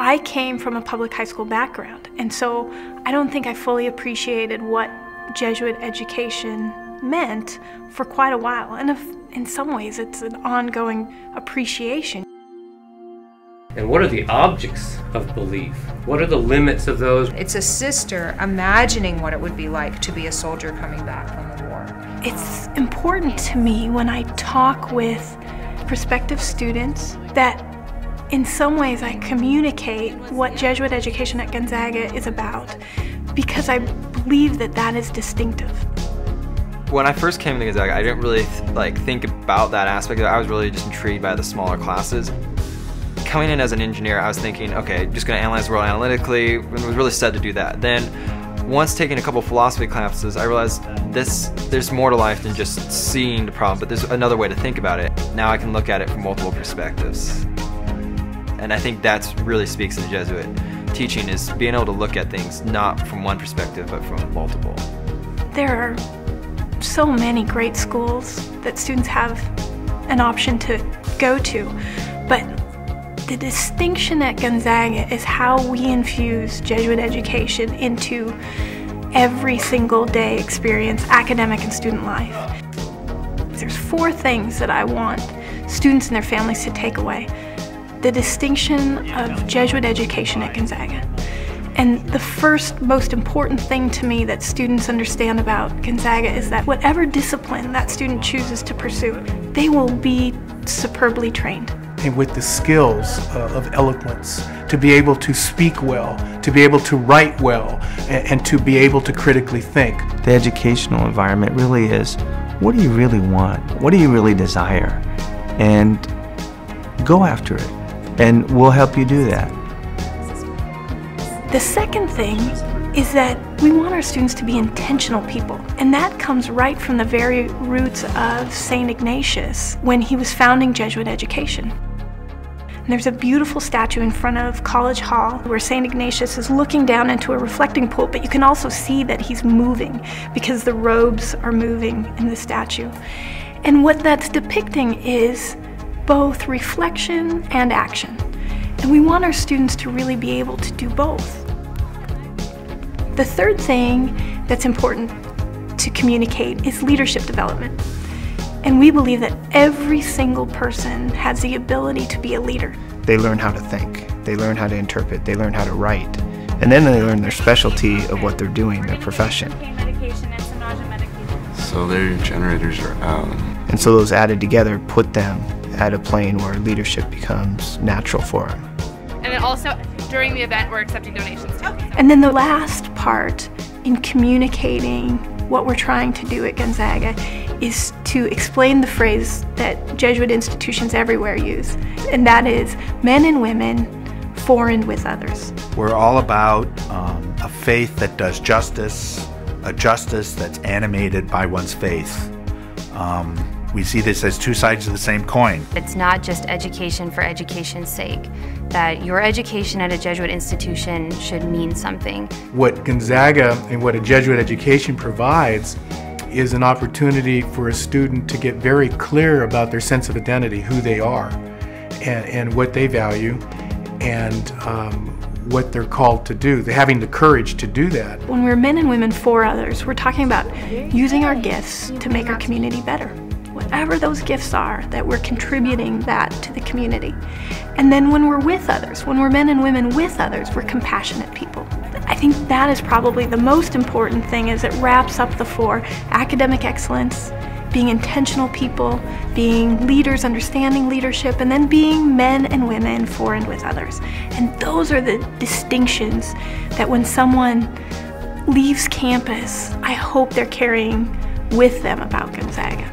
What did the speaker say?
I came from a public high school background, and so I don't think I fully appreciated what Jesuit education meant for quite a while. And in some ways, it's an ongoing appreciation. And what are the objects of belief? What are the limits of those? It's a sister imagining what it would be like to be a soldier coming back from the war. It's important to me when I talk with prospective students that in some ways I communicate what Jesuit education at Gonzaga is about, because I believe that that is distinctive. When I first came to Gonzaga, I didn't really think about that aspect of it. I was really just intrigued by the smaller classes. Coming in as an engineer, I was thinking, okay, just going to analyze the world analytically, and was really set to do that. Then, once taking a couple philosophy classes, I realized there's more to life than just seeing the problem, but there's another way to think about it. Now I can look at it from multiple perspectives. And I think that really speaks to the Jesuit teaching, is being able to look at things not from one perspective, but from multiple. There are so many great schools that students have an option to go to, but the distinction at Gonzaga is how we infuse Jesuit education into every single day experience, academic and student life. There's 4 things that I want students and their families to take away. The distinction of Jesuit education at Gonzaga. And the first most important thing to me that students understand about Gonzaga is that whatever discipline that student chooses to pursue, they will be superbly trained. And with the skills of eloquence, to be able to speak well, to be able to write well, and to be able to critically think. The educational environment really is, what do you really want? What do you really desire? And go after it, and we'll help you do that. The second thing is that we want our students to be intentional people, and that comes right from the very roots of St. Ignatius when he was founding Jesuit education. And there's a beautiful statue in front of College Hall where St. Ignatius is looking down into a reflecting pool, but you can also see that he's moving because the robes are moving in the statue. And what that's depicting is both reflection and action. And we want our students to really be able to do both. The third thing that's important to communicate is leadership development. And we believe that every single person has the ability to be a leader. They learn how to think, they learn how to interpret, they learn how to write, and then they learn their specialty of what they're doing, their profession. So their generators are out. And so those added together put them at a plane where leadership becomes natural for them. And then also, during the event, we're accepting donations too. And then the last part in communicating what we're trying to do at Gonzaga is to explain the phrase that Jesuit institutions everywhere use, and that is men and women for and with others. We're all about a faith that does justice, a justice that's animated by one's faith. We see this as 2 sides of the same coin. It's not just education for education's sake, that your education at a Jesuit institution should mean something. What Gonzaga and what a Jesuit education provides is an opportunity for a student to get very clear about their sense of identity, who they are, and what they value, and what they're called to do. They're having the courage to do that. When we're men and women for others, we're talking about using our gifts to make our community better. Whatever those gifts are, that we're contributing that to the community. And then when we're with others, when we're men and women with others, we're compassionate people. I think that is probably the most important thing, as it wraps up the 4: academic excellence, being intentional people, being leaders, understanding leadership, and then being men and women for and with others. And those are the distinctions that when someone leaves campus, I hope they're carrying with them about Gonzaga.